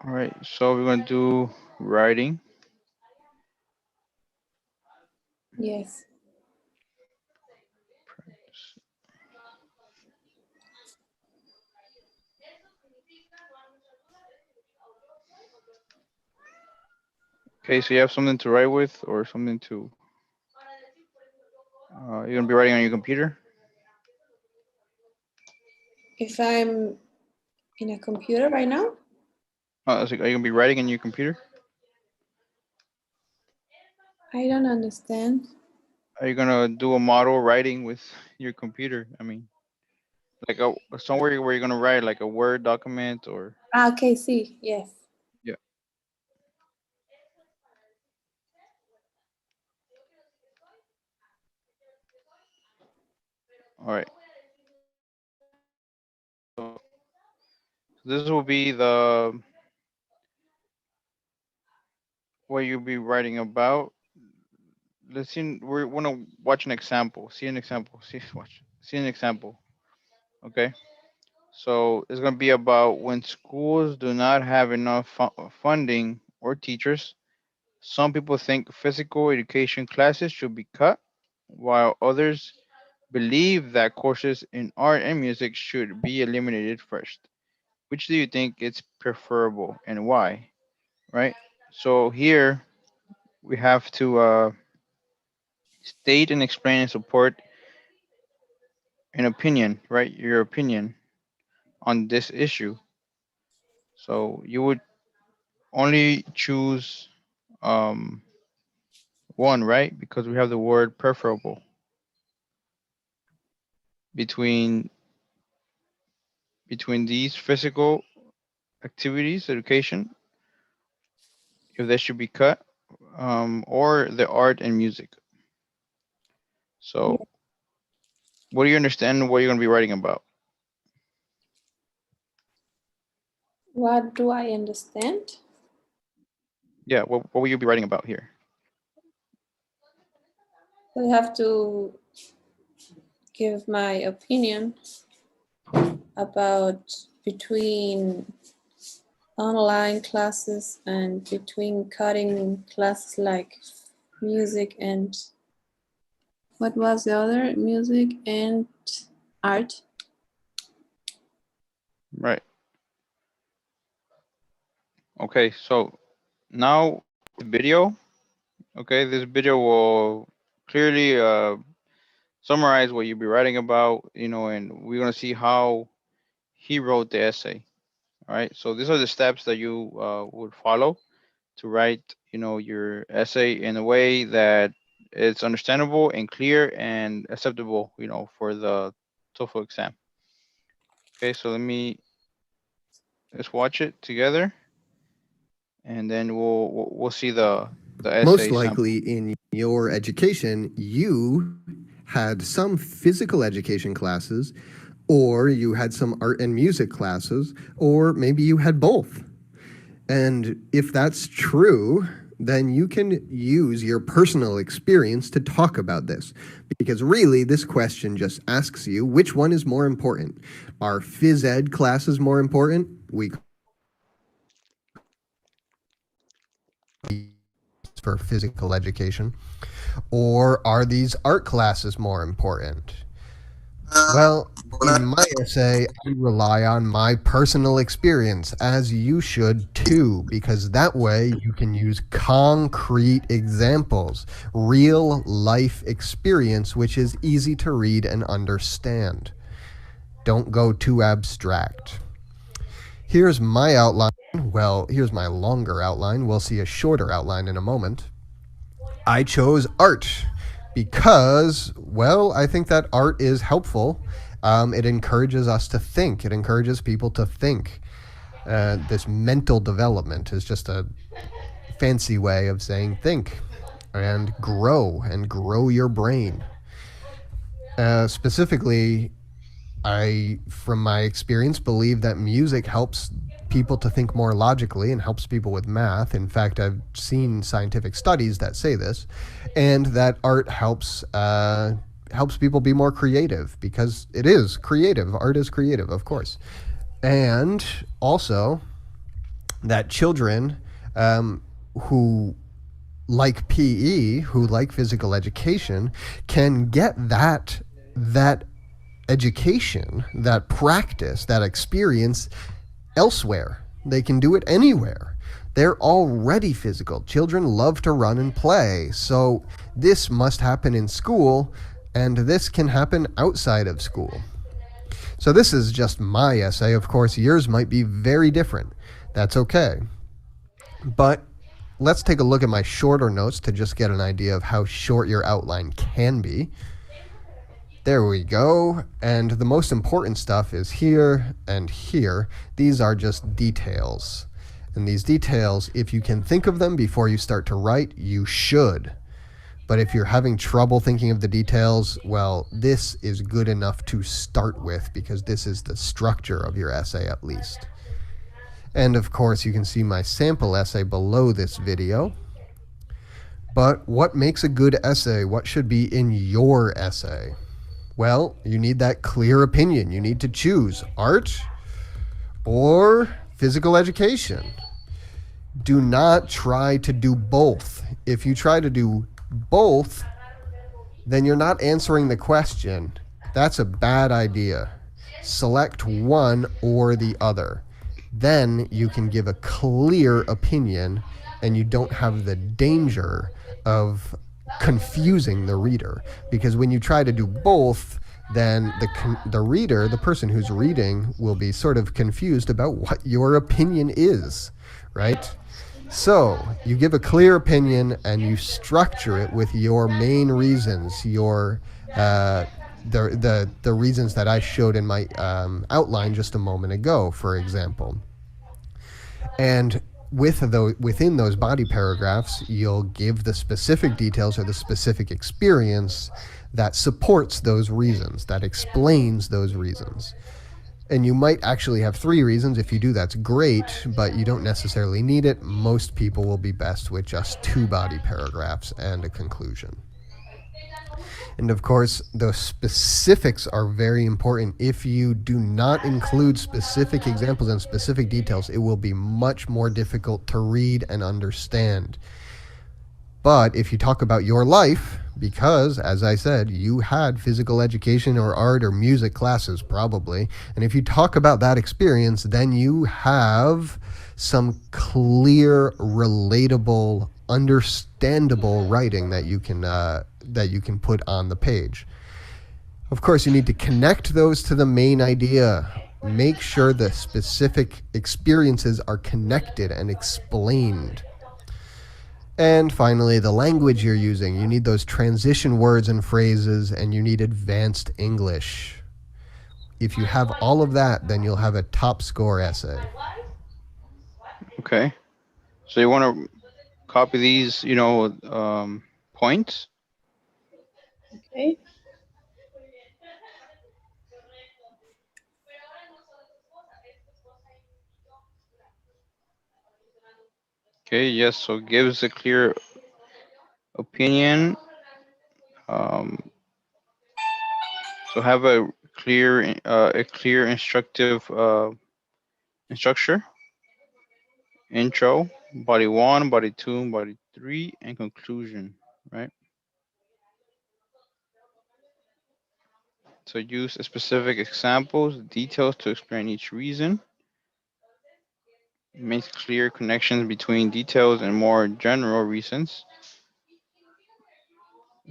All right, so we're gonna do writing. Yes. Okay, so you have something to write with, or something to. You're gonna be writing on your computer. If I'm in a computer right now, Are you gonna be writing on your computer? I don't understand. Are you gonna do a model writing with your computer? I mean, like somewhere where you're gonna write like a Word document or Ah, okay, see, yes. yeah. All right. So this will be the what you'll be writing about. Let's see. We want to watch an example. See an example. See watch. See an example. Okay. So it's going to be about when schools do not have enough funding or teachers. Some people think physical education classes should be cut, while others believe that courses in art and music should be eliminated first. Which do you think is preferable and why? Right? So here we have to state and explain and support an opinion, right? Your opinion on this issue. So you would only choose um, one, right? Because we have the word preferable between these physical activities, education, if they should be cut, or the art and music. So, what do you understand? What you're going to be writing about? What do I understand? Yeah, what will you be writing about here? I have to give my opinion about between online classes and between cutting classes like music and what was the other? Music and art. Right. Okay. So now video. Okay, this video will clearly summarize what you'll be writing about. And we're gonna see how he wrote the essay. All right. So these are the steps that you would follow to write, your essay in a way that it's understandable and clear and acceptable, for the TOEFL exam. Okay, so let's watch it together, and then we'll see the Most essay likely sample. in your education, you had some physical education classes, or you had some art and music classes, or maybe you had both. And if that's true, then you can use your personal experience to talk about this. Because really, this question just asks you which one is more important. Are phys ed classes more important? We for physical education. Or are these art classes more important? Well, in my essay, I rely on my personal experience, as you should too, because that way you can use concrete examples, real life experience, which is easy to read and understand. Don't go too abstract. Here's my outline. Well, here's my longer outline. We'll see a shorter outline in a moment. I chose art because, well, I think that art is helpful. It encourages us to think, it encourages people to think. This mental development is just a fancy way of saying think and grow your brain. Specifically, I, from my experience, believe that music helps people to think more logically and helps people with math. In fact, I've seen scientific studies that say this, and that art helps people be more creative because it is creative. Art is creative, of course, and also that children who like PE, who like physical education, can get that education, that practice, that experience elsewhere. They can do it anywhere. They're already physical. Children love to run and play. So this must happen in school, and this can happen outside of school. So this is just my essay. Of course, yours might be very different. That's okay. But let's take a look at my shorter notes to just get an idea of how short your outline can be. There we go. And the most important stuff is here and here. These are just details. And these details, if you can think of them before you start to write, you should. But if you're having trouble thinking of the details, well, this is good enough to start with because this is the structure of your essay at least. And of course, you can see my sample essay below this video. But what makes a good essay? What should be in your essay? Well, you need that clear opinion. You need to choose art or physical education. Do not try to do both. If you try to do both, then you're not answering the question. That's a bad idea. Select one or the other. Then you can give a clear opinion and you don't have the danger of confusing the reader. Because when you try to do both, then the reader, the person who's reading, will be sort of confused about what your opinion is, right? So you give a clear opinion and you structure it with your main reasons, your the reasons that I showed in my outline just a moment ago, for example. And within those body paragraphs, you'll give the specific details or the specific experience that supports those reasons, that explains those reasons. And you might actually have 3 reasons. If you do, that's great, but you don't necessarily need it. Most people will be best with just 2 body paragraphs and a conclusion. And of course, the specifics are very important. If you do not include specific examples and specific details, it will be much more difficult to read and understand. But if you talk about your life, because, as I said, you had physical education or art or music classes probably, and if you talk about that experience, then you have some clear, relatable, understandable writing that you can put on the page. Of course, you need to connect those to the main idea. Make sure the specific experiences are connected and explained. And finally, the language you're using. You need those transition words and phrases, and you need advanced English. If you have all of that, then you'll have a top score essay. Okay. So you want to copy these, points. Okay. Okay. Yes. So gives a clear opinion. Um, so have a clear instructive structure. Intro, body one, body two, body three, and conclusion. Right. So use specific examples, details to explain each reason. Make clear connections between details and more general reasons.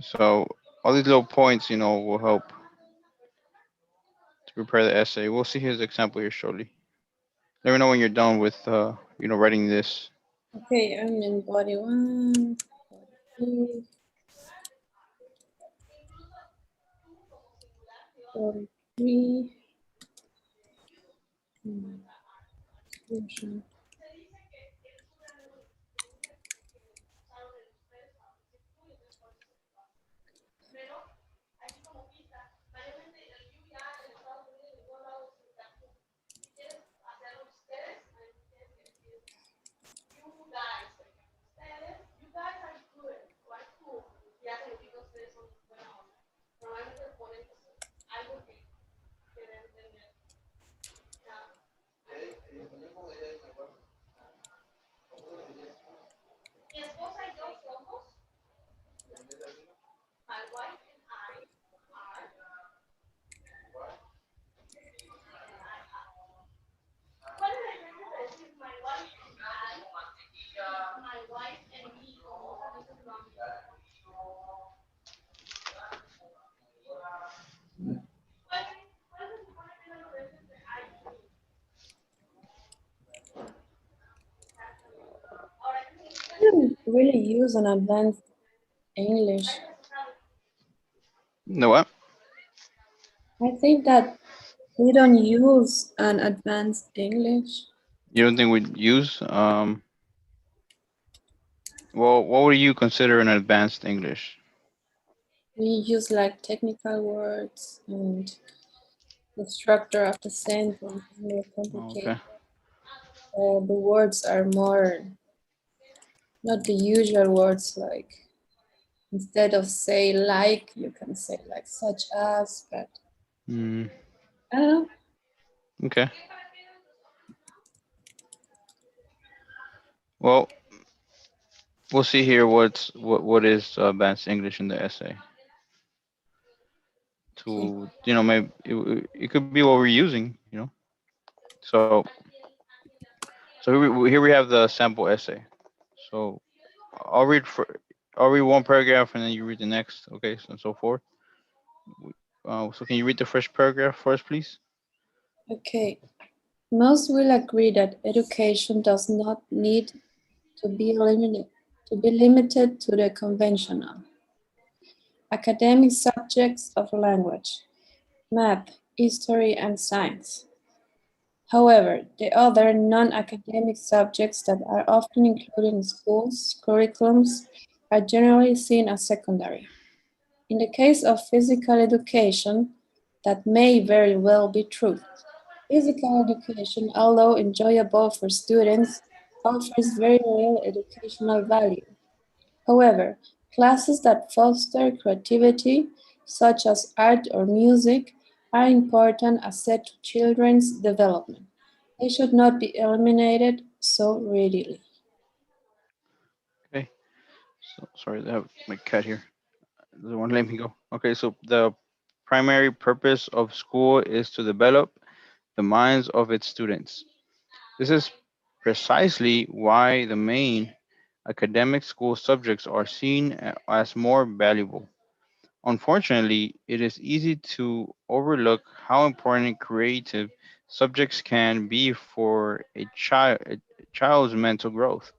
So all these little points, will help to prepare the essay. We'll see his example here shortly. Let me know when you're done with, writing this. Okay, I'm in body 1, body 2, body 3. Conclusion. really use an advanced English. No what? I think that we don't use an advanced English. You don't think we'd use? Well, what would you consider an advanced English? We use like technical words and the structure of the sentence is more complicated. Okay. The words are more not the usual words like instead of say like you can say like such as, but Mm, I don't know. okay. Well, we'll see here what is advanced English in the essay. Okay. To maybe it could be what we're using. So here we have the sample essay. So I'll read for I'll read one paragraph and then you read the next. Okay, so and so forth. So can you read the first paragraph first, please? Okay. Most will agree that education does not need to be limited to the conventional academic subjects of language, math, history, and science. However, the other non-academic subjects that are often included in schools' curriculums are generally seen as secondary. In the case of physical education, that may very well be true. Physical education, although enjoyable for students, offers very little educational value. However, classes that foster creativity, such as art or music, are important asset to children's development. They should not be eliminated so readily. Okay. So sorry, I have my cat here. Doesn't want to let me go. Okay, so the primary purpose of school is to develop the minds of its students. This is precisely why the main academic school subjects are seen as more valuable. Unfortunately, it is easy to overlook how important creative subjects can be for a child's mental growth.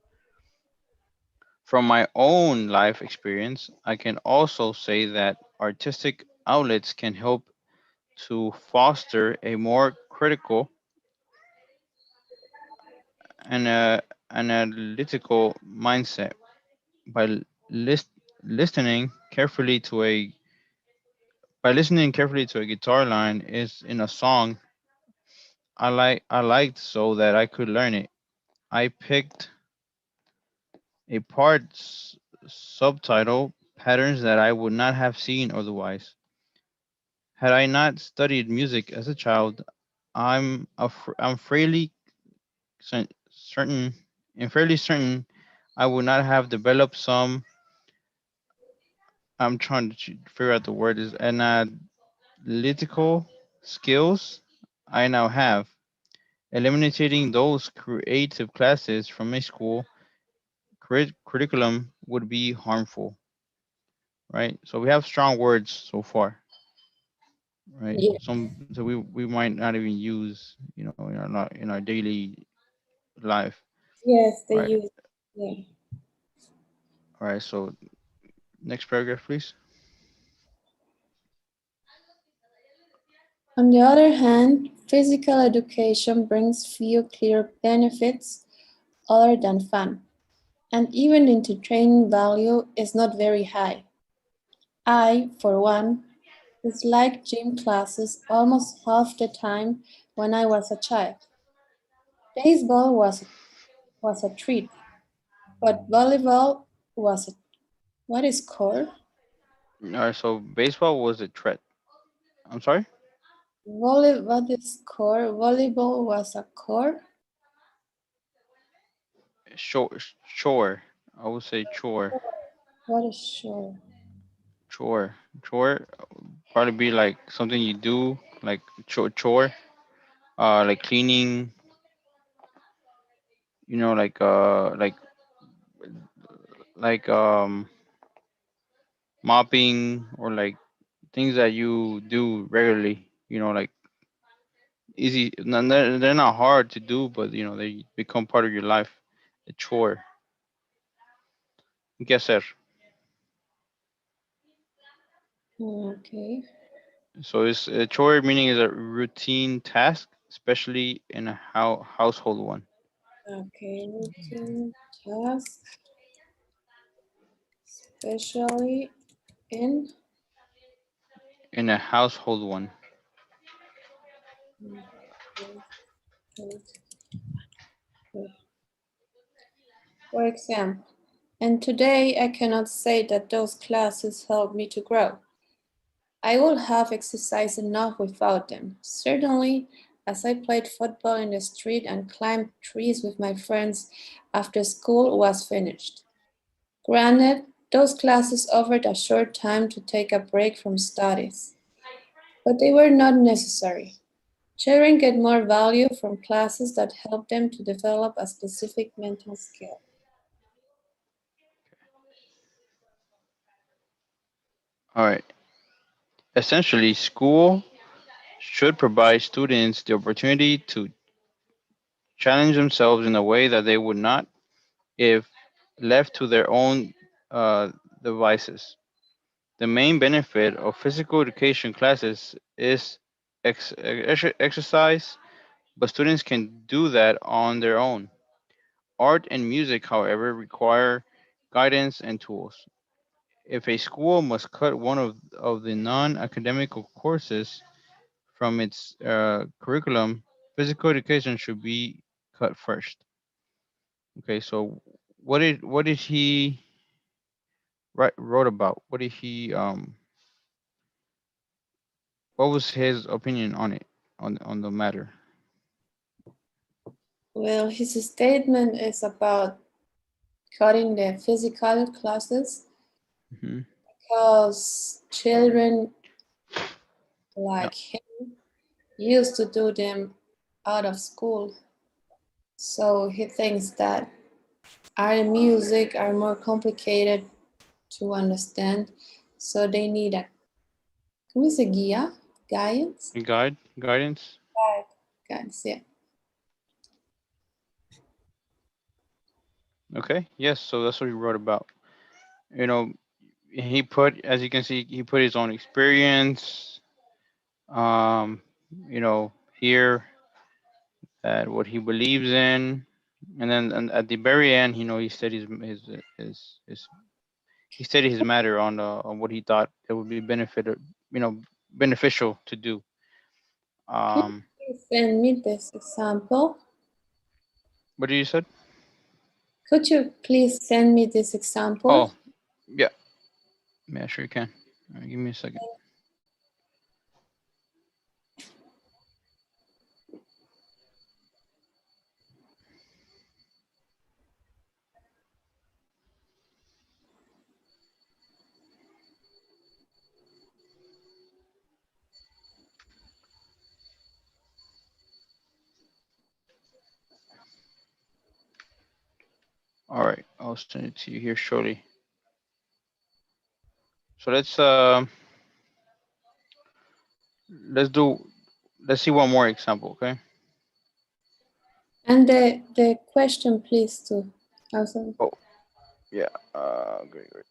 From my own life experience, I can also say that artistic outlets can help to foster a more critical and analytical mindset by list, listening carefully to a listening carefully to a guitar line is in a song I liked so that I could learn it. I picked a subtitle patterns that I would not have seen otherwise. Had I not studied music as a child, I'm certain fairly certain I would not have developed some. I'm trying to figure out the word is analytical skills I now have. Eliminating those creative classes from a school curriculum would be harmful, right? So we have strong words so far, right? Yeah. So we might not even use, in our daily life, Yes, they right? use. Yeah. All right. So next paragraph, please. On the other hand, physical education brings few clear benefits other than fun, and even the entertaining value is not very high. I, for one, disliked gym classes almost half the time when I was a child. Baseball was a treat, but volleyball was a what is core? All right. So baseball was a threat. I'm sorry. What is core? Volleyball was a core. Chore. I would say chore. What is shore? Chore. Probably be like something you do, like chore. Like cleaning. Like mopping or like things that you do regularly. Like easy. They're not hard to do, but they become part of your life. A chore. ¿Qué hacer? Okay. So it's a chore meaning is a routine task, especially in a household one. Okay. Routine task, especially in. In a household one. For example, and today I cannot say that those classes helped me to grow. I would have exercised enough without them. Certainly, as I played football in the street and climbed trees with my friends after school was finished. Granted, those classes offered a short time to take a break from studies, but they were not necessary. Children get more value from classes that help them to develop a specific mental skill. All right. Essentially, school should provide students the opportunity to challenge themselves in a way that they would not if left to their own uh, devices. The main benefit of physical education classes is exercise, but students can do that on their own. Art and music, however, require guidance and tools. If a school must cut one of the non academical courses from its curriculum, physical education should be cut first. Okay, so what did he wrote about? What was his opinion on it on the matter? Well, his statement is about cutting the physical classes Hmm. because children Yeah, like him used to do them out of school. So he thinks that art and music are more complicated to understand. So they need a, ¿cómo se guía? Guidance? a guidance. Guidance, yeah. Okay, yes. So that's what he wrote about. You know, he put, as you can see, he put his own experience. Um, here that what he believes in, and then and at the very end, he said his he stated his matter on what he thought it would be beneficial to do. Could Um, you send me this example? what did you said? Could you please send me this example? Oh, yeah, yeah, sure you can. All right, give me a second. All right, I'll send it to you here shortly. So let's do let's see one more example, okay? And the question, please, too. Also, Oh, yeah. Great, great.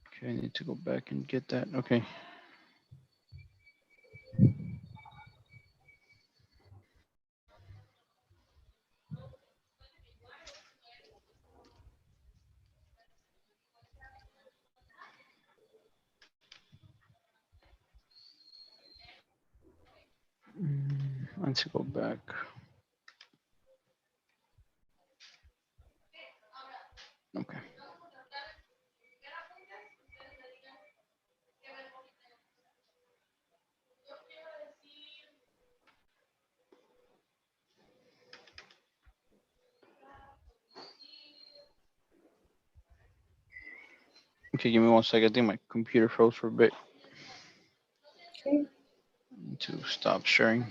Okay, I need to go back and get that. Okay. Let's go back. Okay. Okay, give me 1 second. I think my computer froze for a bit. okay. Need to stop sharing.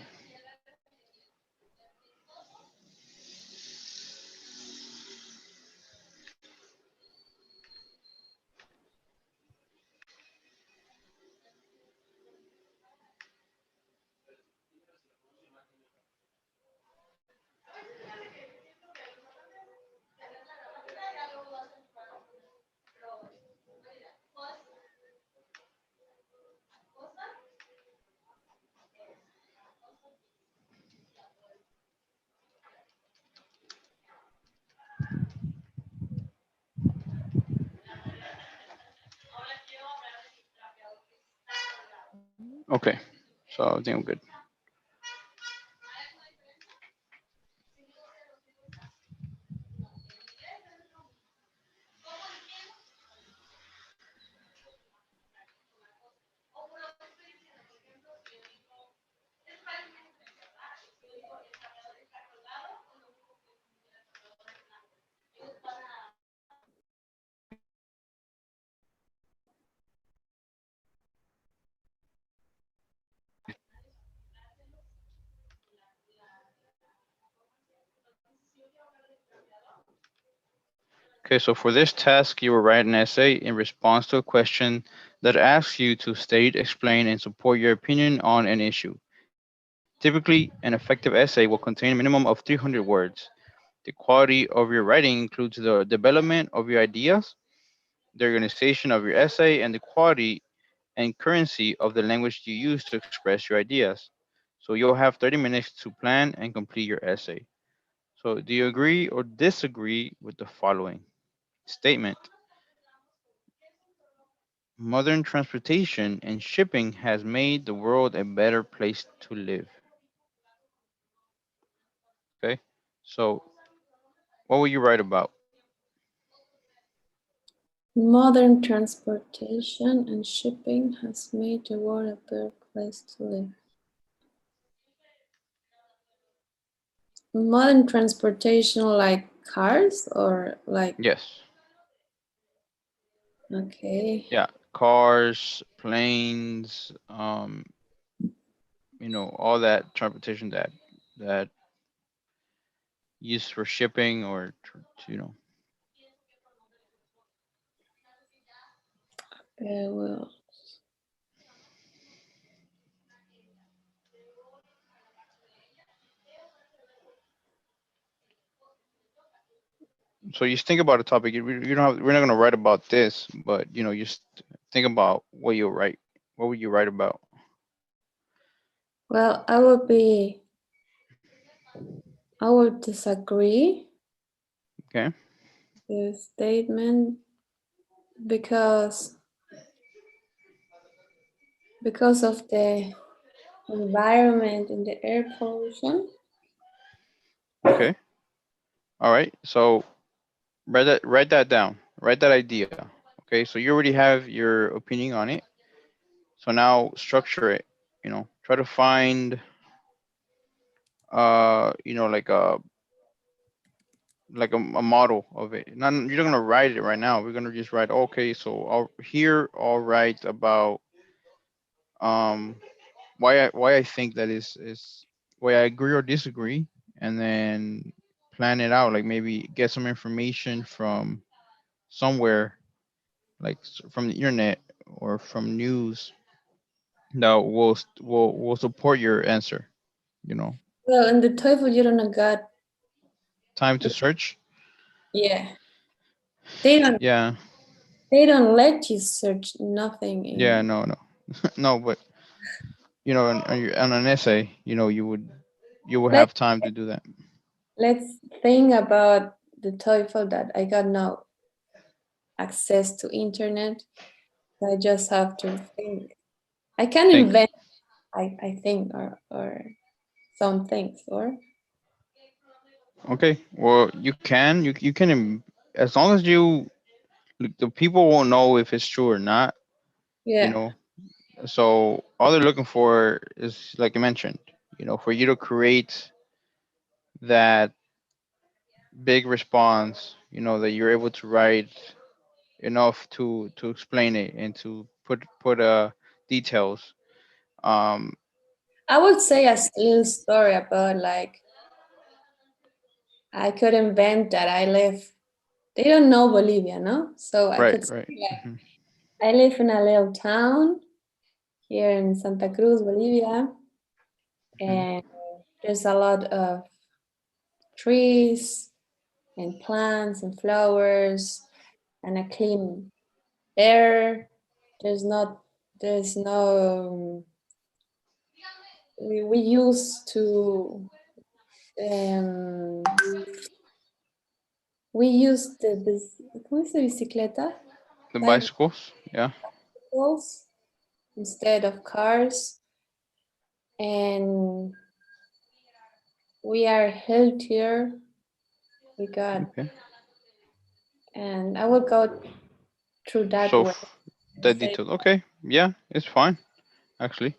Okay, so I think I'm good. Okay, so for this task, you will write an essay in response to a question that asks you to state, explain, and support your opinion on an issue. Typically, an effective essay will contain a minimum of 300 words. The quality of your writing includes the development of your ideas, the organization of your essay, and the quality and currency of the language you use to express your ideas. So you'll have 30 minutes to plan and complete your essay. So do you agree or disagree with the following statement? Modern transportation and shipping has made the world a better place to live. Okay. So what will you write about? Modern transportation and shipping has made the world a better place to live. Modern transportation like cars or like, Yes. okay. Yeah. Cars, planes, all that transportation that used for shipping or you know. Well, So you just think about a topic. You don't have. We're not gonna write about this, but you just think about what you'll write. What would you write about? well, I would disagree Okay. with the statement because of the environment and the air pollution. Okay. All right. So write that down. Write that idea. Okay. So you already have your opinion on it. So now structure it. Try to find like a model of it. Not You're not gonna write it right now. We're gonna just write. Okay. So I'll write about um why I think that is why I agree or disagree, and then plan it out. Like maybe get some information from somewhere, like from the internet or from news that will support your answer. You know, Well, in the TOEFL, you don't got, time to search. yeah, they don't Yeah, let you search nothing yeah, in. no, no, no. But on an essay, you will Let have time to do that. Let's think about the TOEFL that I got no access to internet. I just have to think. I can Think. invent. I think or some things or Okay. Well, as long as the people won't know if it's true or not. You yeah. know, so all they're looking for is, like you mentioned, for you to create that big response. That you're able to write enough to explain it and to put details. Um, I would say a little story about like I could invent that I live. They don't know Bolivia, no? So I right, could say right. like Hmm. I live in a little town here in Santa Cruz, Bolivia, Hmm. and there's a lot of trees and plants and flowers and a clean air. There's not there's no we used to um, we used this ¿cómo se dice bicicleta? The bicycles, yeah. Bicycles instead of cars. and we are healthier. We got, Okay. and I will go through that So way. that Say, detail. Okay. Yeah, it's fine actually.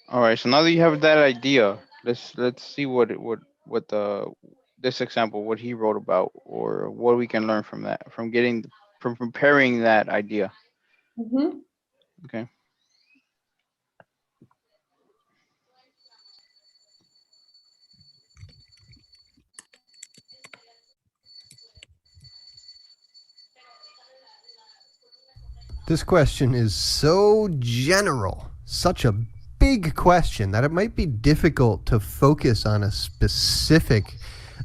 All right. So now that you have that idea, let's see what the this example what he wrote about or what we can learn from that from getting from preparing that idea. mm-hmm. Okay. This question is so general, such a big question that it might be difficult to focus on a specific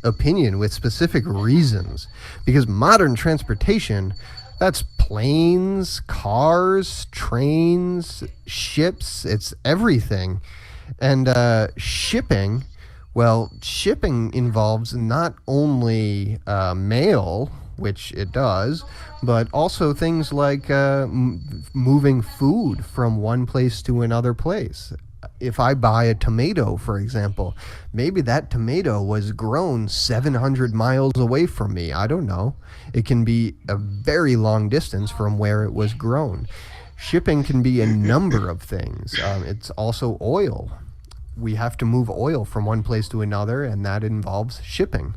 opinion with specific reasons. Because modern transportation, that's planes, cars, trains, ships, it's everything. And shipping, well, shipping involves not only mail, which it does, but also things like moving food from one place to another place. If I buy a tomato, for example, maybe that tomato was grown 700 miles away from me. I don't know. It can be a very long distance from where it was grown. Shipping can be a number of things. It's also oil. We have to move oil from one place to another, and that involves shipping.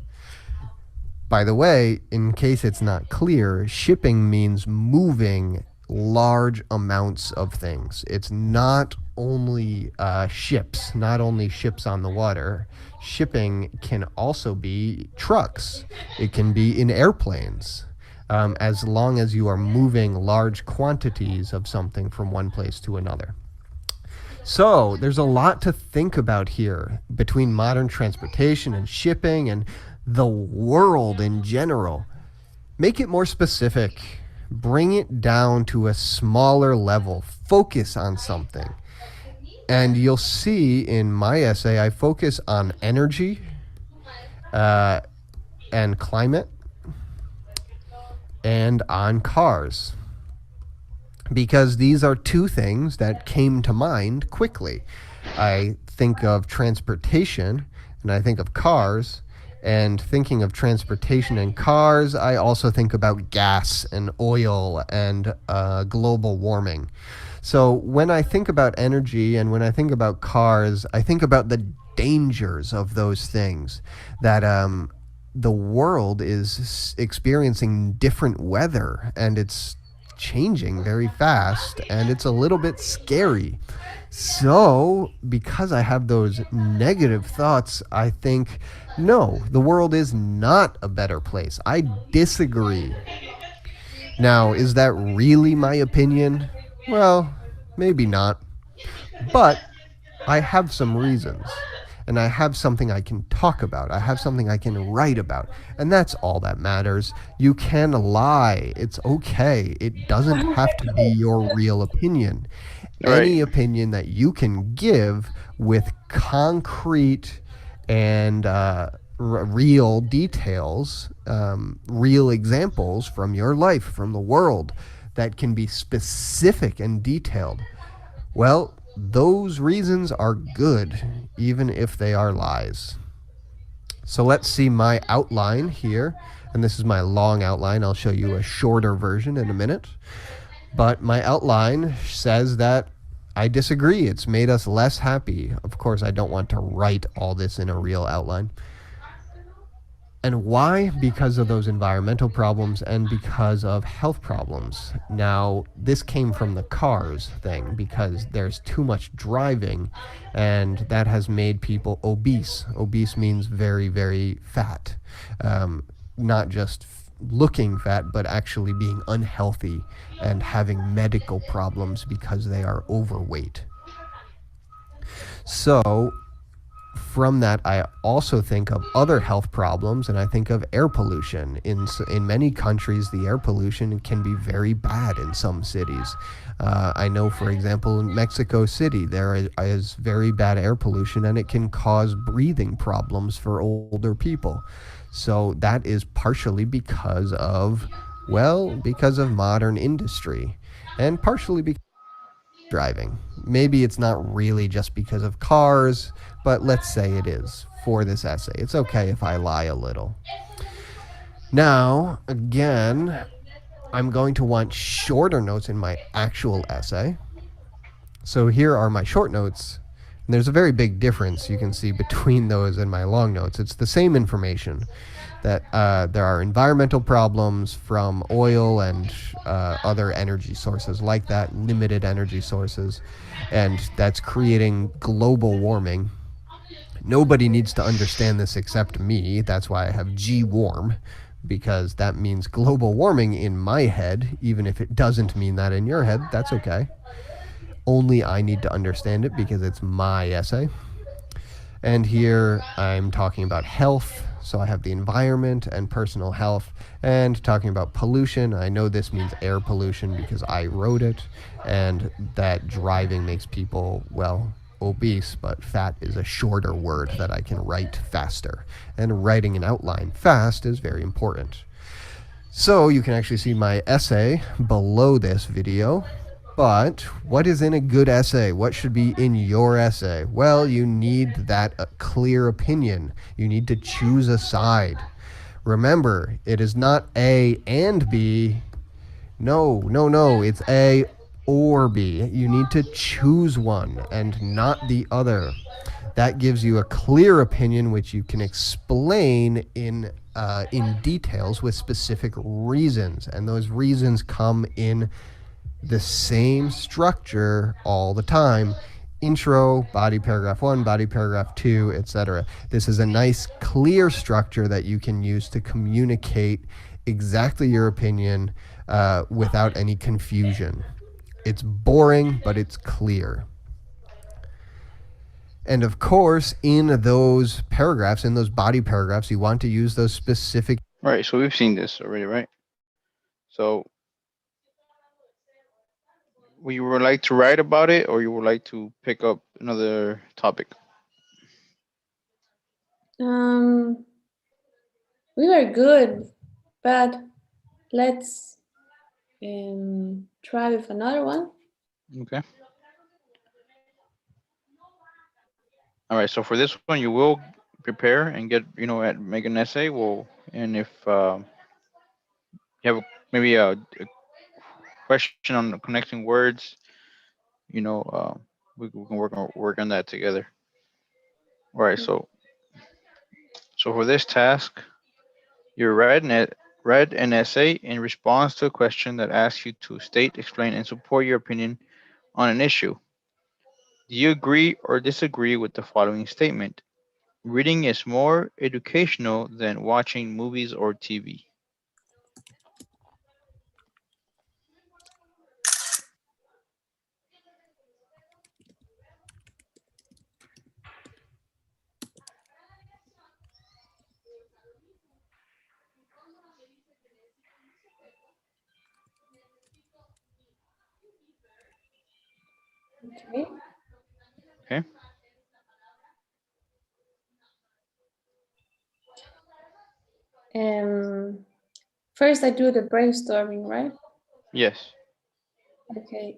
By the way, in case it's not clear, shipping means moving large amounts of things. It's not only ships, not only ships on the water. Shipping can also be trucks, it can be in airplanes. As long as you are moving large quantities of something from one place to another. So there's a lot to think about here between modern transportation and shipping and the world in general. Make it more specific. Bring it down to a smaller level. Focus on something. And you'll see in my essay, I focus on energy uh, and climate and on cars, because these are two things that came to mind quickly. I think of transportation and I think of cars. And thinking of transportation and cars, I also think about gas and oil and global warming. So when I think about energy and when I think about cars, I think about the dangers of those things. That the world is experiencing different weather and it's changing very fast and it's a little bit scary. So, because I have those negative thoughts, I think, no, the world is not a better place. I disagree. Now, is that really my opinion? Well, maybe not. But I have some reasons. And I have something I can talk about. I have something I can write about. And that's all that matters. You can lie. It's okay. It doesn't have to be your real opinion. Right. Any opinion that you can give with concrete and real details, real examples from your life, from the world, that can be specific and detailed. Well, those reasons are good, even if they are lies. So let's see my outline here. And this is my long outline. I'll show you a shorter version in a minute. But my outline says that I disagree. It's made us less happy. Of course, I don't want to write all this in a real outline. And why? Because of those environmental problems and because of health problems. Now, this came from the cars thing because there's too much driving and that has made people obese. Obese means very, very fat. Not just looking fat, but actually being unhealthy and having medical problems because they are overweight. So, from that, I also think of other health problems, and I think of air pollution. In many countries, the air pollution can be very bad in some cities. I know, for example, in Mexico City, there is very bad air pollution, and it can cause breathing problems for older people. So that is partially because of, well, because of modern industry, and partially because driving. Maybe it's not really just because of cars, but let's say it is for this essay. It's okay if I lie a little. Now, again, I'm going to want shorter notes in my actual essay. So here are my short notes. And there's a very big difference you can see between those and my long notes. It's the same information that there are environmental problems from oil and other energy sources like that, limited energy sources, and that's creating global warming. Nobody needs to understand this except me. That's why I have G warm, because that means global warming in my head, even if it doesn't mean that in your head. That's okay. Only I need to understand it because it's my essay. And here I'm talking about health. So I have the environment and personal health, and talking about pollution. I know this means air pollution because I wrote it, and that driving makes people, well, obese, but fat is a shorter word that I can write faster. And writing an outline fast is very important. So you can actually see my essay below this video. But what is in a good essay? What should be in your essay? Well, you need that clear opinion. You need to choose a side. Remember, it is not A and B. No, no, no. It's A or B. You need to choose one and not the other. That gives you a clear opinion which you can explain in details with specific reasons, and those reasons come in the same structure all the time: intro, body paragraph 1, body paragraph 2, etc. This is a nice clear structure that you can use to communicate exactly your opinion without any confusion. It's boring, but it's clear. And of course, in those paragraphs, in those body paragraphs, you want to use those specific. Right. So we've seen this already, right? So we would like to write about it, or you would like to pick up another topic. Um, we were good, but let's try with another one. Okay. All right. So for this one, you will prepare and get, make an essay. Well, and if you have maybe a question on connecting words, you know, we can work on that together. All right. So for this task, you read an essay in response to a question that asks you to state, explain, and support your opinion on an issue. Do you agree or disagree with the following statement? Reading is more educational than watching movies or TV. Okay. Okay? Um, First I do the brainstorming, right? Yes. Okay.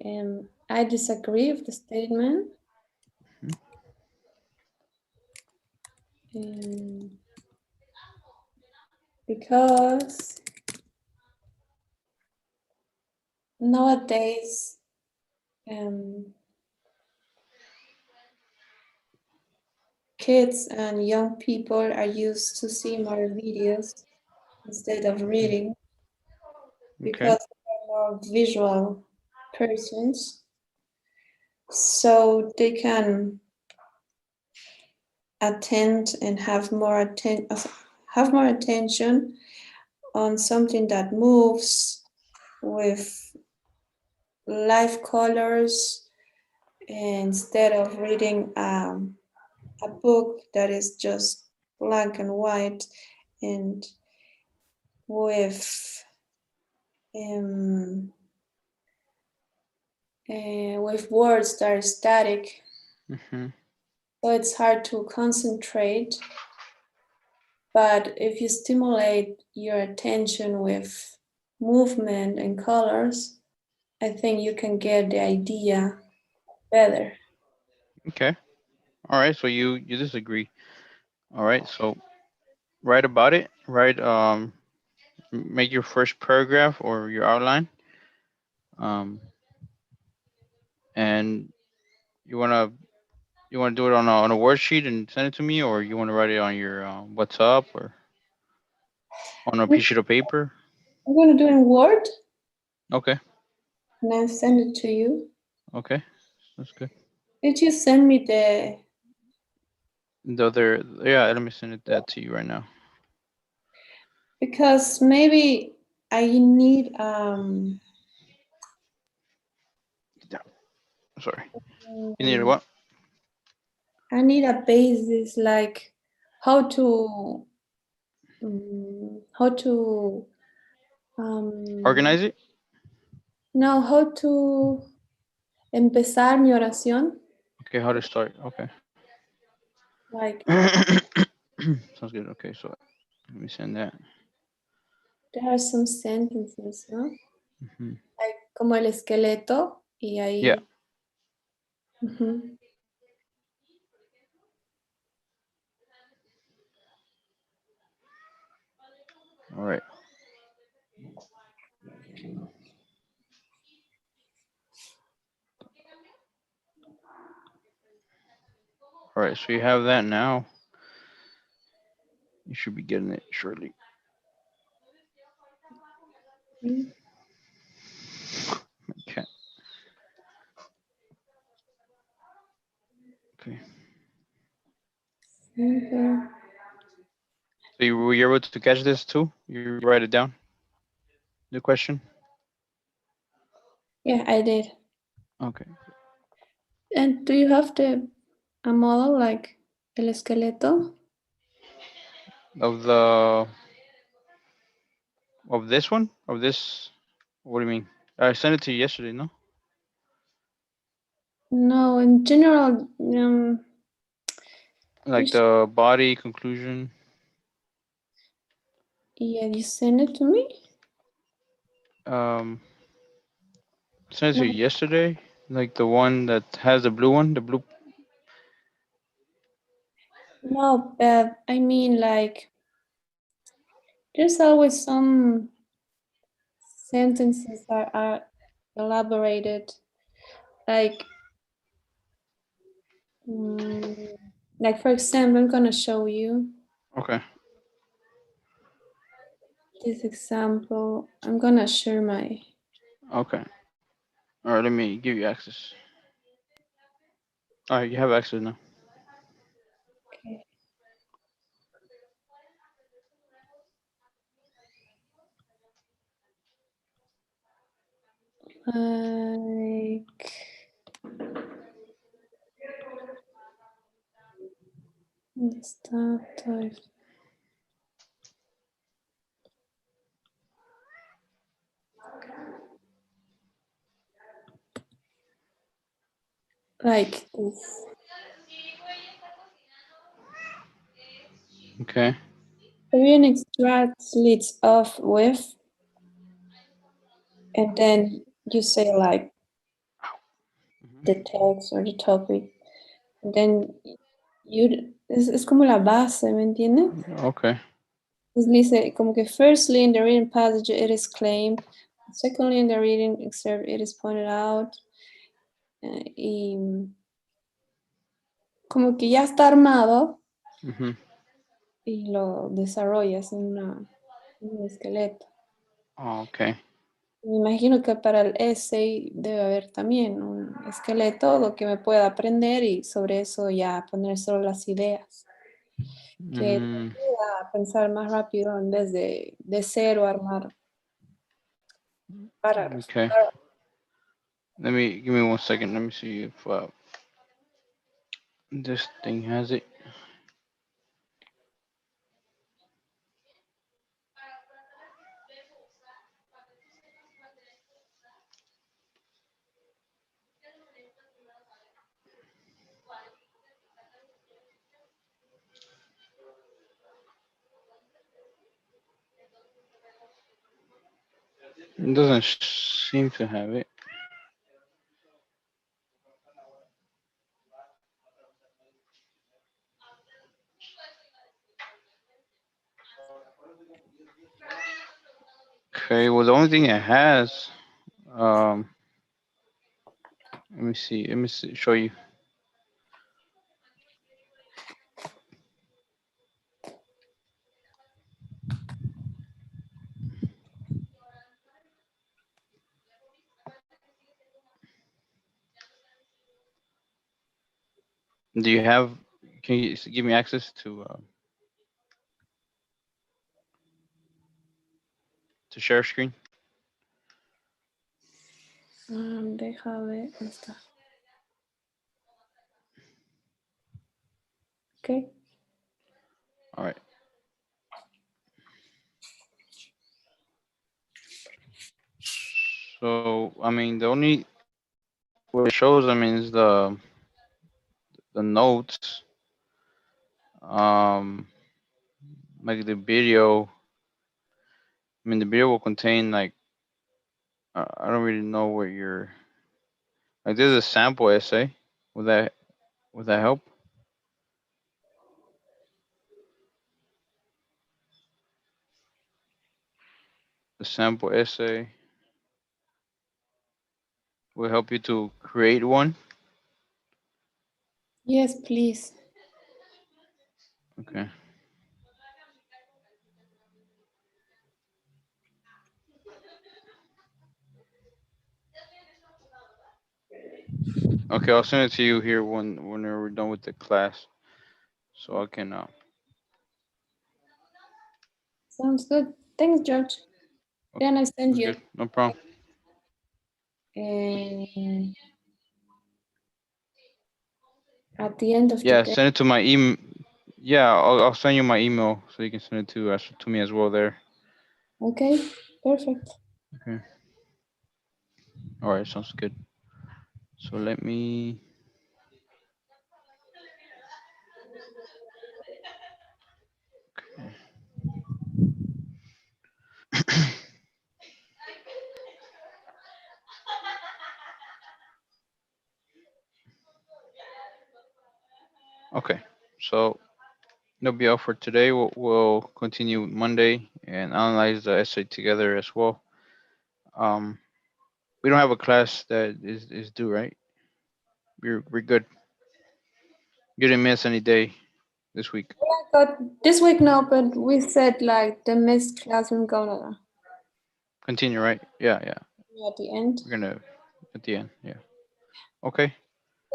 I disagree with the statement. Mhm. Um, because nowadays um, kids and young people are used to see more videos instead of reading Okay. because they're more visual persons, so they can attend and have more attention on something that moves with live colors instead of reading a book that is just black and white and with um, with words that are static. Hmm. So it's hard to concentrate. But if you stimulate your attention with movement and colors, I think you can get the idea better. Okay. All right. So you disagree. All right. So write about it. Write make your first paragraph or your outline. Um, and you wanna do it on a worksheet and send it to me, or you wanna write it on your WhatsApp or on a I'm piece of paper. I'm gonna do it in Word Okay. and I'll send it to you. Okay. That's good. Did you send me the? The other, yeah. Let me send it that to you right now. Because maybe I need Yeah. Sorry. You need a um, what? I need a basis like how to how to um Organize it. no how to empezar mi oración. Okay. How to start? Okay. Like Sounds good. Okay. So let me send that. there are some sentences, ¿no? Hmm. Like como el esqueleto y Yeah. ahí. Ujú. All right. All right. So you have that now. You should be getting it shortly. Okay. Okay. Mhm. So you were you able to catch this too? You write it down. The question. Yeah, I did. Okay. And do you have the a model like el esqueleto? Of the of this one of this. What do you mean? I sent it to you yesterday. No. No, in general, Like the body conclusion. yeah, you send it to me? Um. Sent it to you No, yesterday. Like the one that has the blue one. The blue. no, but I mean, like, there's always some sentences that are elaborated, like, mm, like for example, I'm gonna show you Okay. this example. I'm gonna share my. Okay. All right. Let me give you access. All right. You have access now. Okay. Like, start type. Like, Okay. Korean extract leads off with, and then you say like the Hmm. text or the topic, and then es como la base, ¿me entiendes? Okay. Pues dice como que firstly in the reading passage it is claimed, secondly in the reading excerpt it is pointed out, y como que ya está armado Hmm. y lo desarrollas en un esqueleto. Okay. Me imagino que para el essay debe haber también un esqueleto, lo que me pueda aprender y sobre eso ya poner solo las ideas, que te Mm, ayuda a pensar más rápido en vez de cero armar párrafos. okay. Let me give me 1 second. Let me see if this thing has it. It doesn't seem to have it. Okay. Well, the only thing it has, um, let me see. Let me see, show you. Do you have? Can you give me access to share screen? Deja ver. ¿Dónde está? Okay. All right. So I mean, the only what it shows, I mean, is the notes, um, like the video. I mean, the video will contain like I don't really know what you're like. There's a sample essay. Would that help? The sample essay will help you to create one. Yes, please. Okay. Okay, I'll send it to you here when we're done with the class, so I can. Sounds good. Thanks, George. Okay, Then I send that's you. good. No problem. And at the end of the Yeah, day. send it to my email. Yeah, I'll send you my email so you can send it to me as well there. Okay, perfect. Okay. All right, sounds good. So let me. Okay, so that'll be all for today. We'll continue Monday and analyze the essay together as well. Um, we don't have a class that is due, right? We're good. You didn't miss any day this week. But this week, no, but we said like the missed classroom gonna Continue, right? Yeah, yeah. at the end. We're gonna at the end. Yeah. Okay.